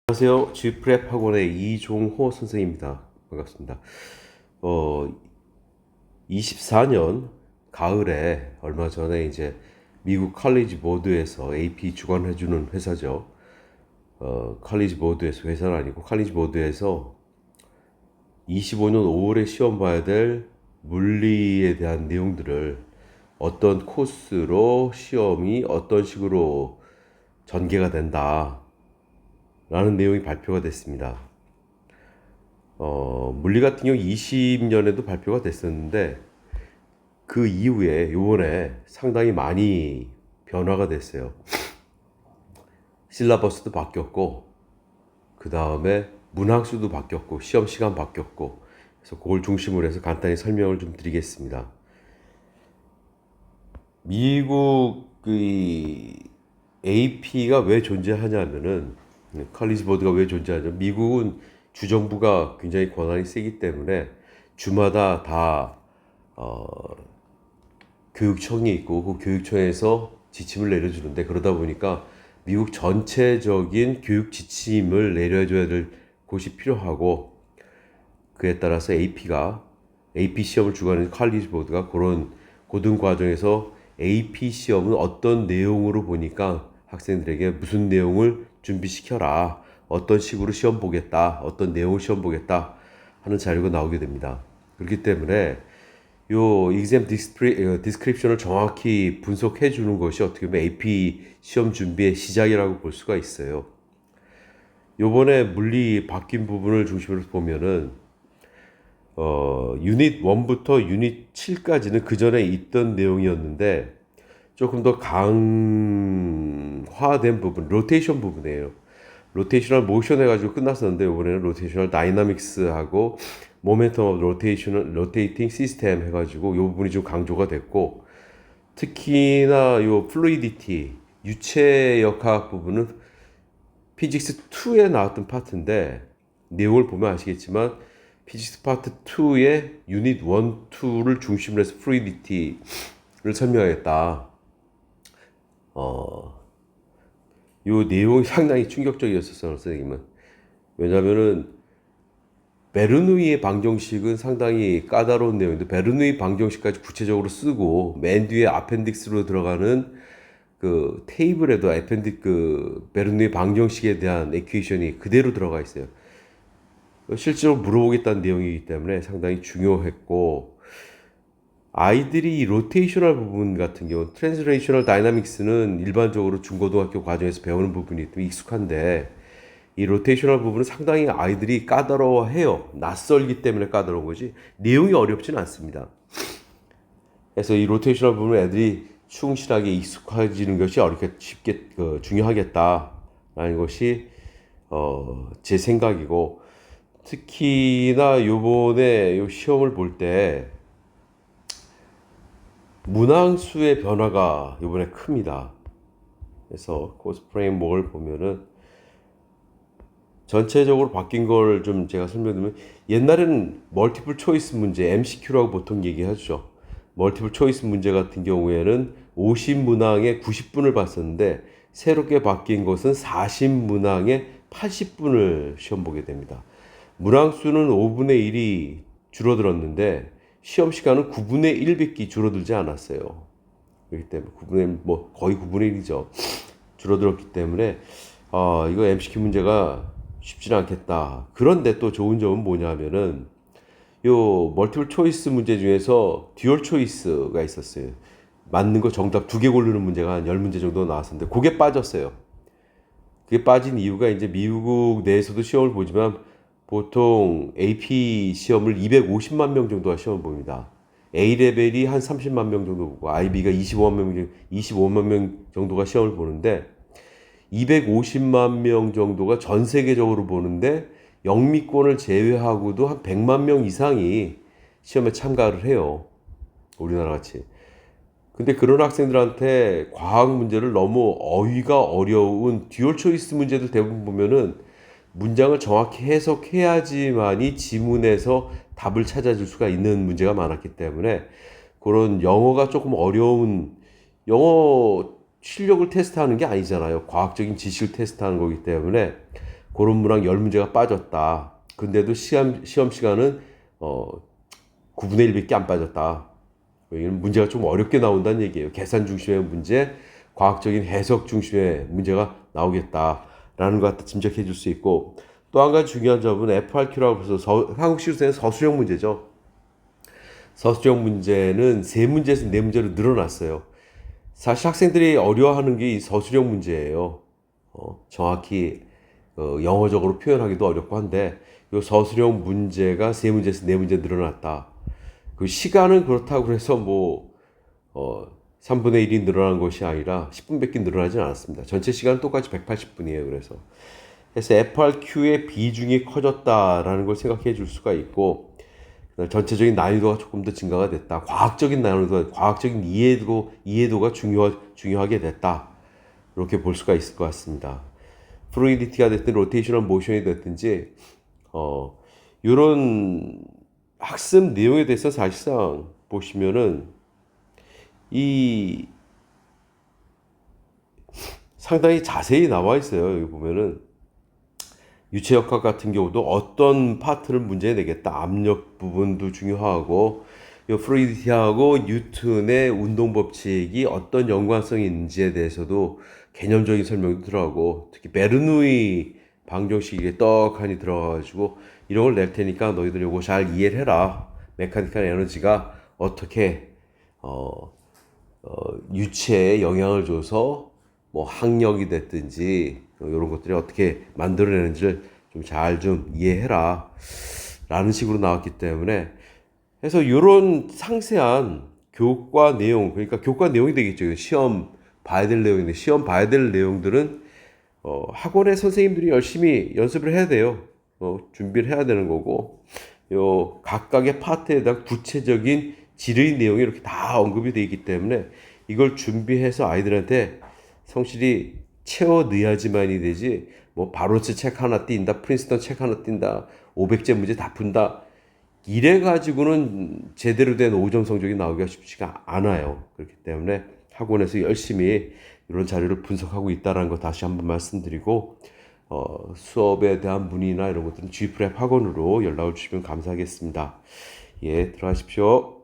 안녕하세요. G프랩 학원의 이종호 선생입니다. 반갑습니다. 24년 가을에 얼마 전에 이제 미국 칼리지 보드에서 AP 주관해주는 회사죠. 칼리지 보드에서 회사는 아니고 칼리지 보드에서 25년 5월에 시험 봐야 될 물리에 대한 내용들을 어떤 코스로 시험이 어떤 식으로 전개가 된다 라는 내용이 발표가 됐습니다. 물리 같은 경우 20년에도 발표가 됐었는데 그 이후에 요번에 상당히 많이 변화가 됐어요. 실라버스도 바뀌었고 그 다음에 문항수도 바뀌었고 시험 시간 바뀌었고, 그래서 그걸 중심으로 해서 간단히 설명을 좀 드리겠습니다. 미국 AP가 왜 존재하냐면은, 칼리지 보드가 왜 존재하냐면, 미국은 주정부가 굉장히 권한이 세기 때문에 주마다 다 교육청이 있고 그 교육청에서 지침을 내려주는데, 그러다 보니까 미국 전체적인 교육 지침을 내려줘야 될 곳이 필요하고, 그에 따라서 AP 시험을 주관하는 칼리지 보드가 그런 고등 과정에서 AP 시험은 어떤 내용으로 보니까 학생들에게 무슨 내용을 준비시켜라, 어떤 식으로 시험 보겠다, 어떤 내용을 시험 보겠다 하는 자료가 나오게 됩니다. 그렇기 때문에 요 exam description을 정확히 분석해 주는 것이 어떻게 보면 AP 시험 준비의 시작이라고 볼 수가 있어요. 요번에 물리 바뀐 부분을 중심으로 보면은 유닛 1부터 유닛 7까지는 그 전에 있던 내용이었는데 조금 더 강화된 부분, 로테이션 부분이에요. 로테이셔널 모션 해가지고 끝났었는데 이번에는 로테이셔널 다이나믹스하고 모멘텀 오브 로테이팅 시스템 해가지고 이 부분이 좀 강조가 됐고, 특히나 요 플루이디티, 유체 역학 부분은 피직스 2에 나왔던 파트인데, 내용을 보면 아시겠지만 피직스 파트 2의 유닛 1, 2를 중심으로 해서 플루이디티를 설명하겠다. 요 내용이 상당히 충격적이었었어요, 선생님은. 왜냐면은 베르누이의 방정식은 상당히 까다로운 내용인데, 베르누이 방정식까지 구체적으로 쓰고 맨 뒤에 아펜딕스로 들어가는 그 테이블에도 베르누이 방정식에 대한 에퀘이션이 그대로 들어가 있어요. 실제로 물어보겠다는 내용이기 때문에 상당히 중요했고, 아이들이 로테이셔널 부분 같은 경우, 트랜스레이셔널 다이나믹스는 일반적으로 중고등학교 과정에서 배우는 부분이 좀 익숙한데, 이 로테이셔널 부분은 상당히 아이들이 까다로워해요. 낯설기 때문에 까다로운 거지 내용이 어렵지는 않습니다. 그래서 이 로테이셔널 부분은 애들이 충실하게 익숙해지는 것이 중요하겠다라는 것이 제 생각이고, 특히나 요번에 요 시험을 볼 때 문항수의 변화가 요번에 큽니다. 그래서 코스 프레임워크를 보면은 전체적으로 바뀐 걸 좀 제가 설명드리면, 옛날에는 멀티플 초이스 문제, MCQ라고 보통 얘기하죠. 멀티플 초이스 문제 같은 경우에는 50문항에 90분을 봤었는데, 새롭게 바뀐 것은 40문항에 80분을 시험 보게 됩니다. 문항 수는 5분의 1이 줄어들었는데 시험 시간은 9분의 1밖에 줄어들지 않았어요. 그렇기 때문에 거의 9분의 1이죠. 줄어들었기 때문에 이거 MCQ 문제가 쉽지는 않겠다. 그런데 또 좋은 점은 뭐냐면은 요 멀티플 초이스 문제 중에서 듀얼 초이스가 있었어요. 맞는 거 정답 2개 고르는 문제가 한 10문제 정도 나왔었는데 그게 빠졌어요. 그게 빠진 이유가, 이제 미국 내에서도 시험을 보지만 보통 AP 시험을 250만 명 정도가 시험을 봅니다. A레벨이 한 30만 명 정도 보고 IB가 25만 명 정도가 시험을 보는데, 250만 명 정도가 전 세계적으로 보는데 영미권을 제외하고도 한 100만 명 이상이 시험에 참가를 해요. 우리나라 같이. 근데 그런 학생들한테 과학 문제를 너무 어휘가 어려운 듀얼 초이스 문제들 대부분 보면은 문장을 정확히 해석해야지만이 지문에서 답을 찾아줄 수가 있는 문제가 많았기 때문에, 그런 영어가 조금 어려운, 영어 실력을 테스트하는 게 아니잖아요. 과학적인 지식을 테스트하는 거기 때문에 그런 문항 10문제가 빠졌다. 근데도 시험 시간은 9분의 1밖에 안 빠졌다. 이건 문제가 좀 어렵게 나온다는 얘기예요. 계산 중심의 문제, 과학적인 해석 중심의 문제가 나오겠다라는 것 갖다 짐작해 줄 수 있고, 또 한 가지 중요한 점은 FRQ라고 해서 한국 시우스는 서술형 문제죠. 서술형 문제는 세 문제에서 네 문제로 늘어났어요. 사실 학생들이 어려워하는 게 이 서술형 문제예요. 정확히 영어적으로 표현하기도 어렵고 한데, 이 서술형 문제가 세 문제에서 네 문제 늘어났다. 그 시간은 그렇다고 해서 3분의 1이 늘어난 것이 아니라 10분밖에 늘어나진 않았습니다. 전체 시간은 똑같이 180분이에요. 그래서 FRQ의 비중이 커졌다라는 걸 생각해 줄 수가 있고, 전체적인 난이도가 조금 더 증가가 됐다. 과학적인 난이도, 과학적인 이해도가 중요하게 됐다. 이렇게 볼 수가 있을 것 같습니다. 플루이디티가 됐든 로테이셔널 모션이 됐든지 이런 학습 내용에 대해서 사실상 보시면은 이 상당히 자세히 나와 있어요. 여기 보면은 유체역학 같은 경우도 어떤 파트를 문제에 내겠다. 압력 부분도 중요하고, 이 프루이디티하고 뉴턴의 운동 법칙이 어떤 연관성이 있는지에 대해서도 개념적인 설명도 들어가고, 특히 베르누이 방정식이 떡하니 들어가가지고 이런 걸 낼 테니까 너희들 요거 잘 이해를 해라. 메카니컬 에너지가 어떻게 유체에 영향을 줘서 뭐 항력이 됐든지 이런 것들이 어떻게 만들어내는지를 좀 잘 좀 이해해라 라는 식으로 나왔기 때문에, 그래서 이런 상세한 교과 내용, 그러니까 교과 내용이 되겠죠. 시험 봐야 될 내용인데, 시험 봐야 될 내용들은 학원의 선생님들이 열심히 연습을 해야 돼요. 준비를 해야 되는 거고, 요 각각의 파트에 대한 구체적인 질의 내용이 이렇게 다 언급이 되어 있기 때문에 이걸 준비해서 아이들한테 성실히 채워 넣어야지만이 되지, 뭐 바로스 책 하나 띈다, 프린스턴 책 하나 띈다, 500제 문제 다 푼다, 이래 가지고는 제대로 된 5점 성적이 나오기가 쉽지가 않아요. 그렇기 때문에 학원에서 열심히 이런 자료를 분석하고 있다는 거 다시 한번 말씀드리고, 수업에 대한 문의나 이런 것들은 G프랩 학원으로 연락을 주시면 감사하겠습니다. 예, 들어가십시오.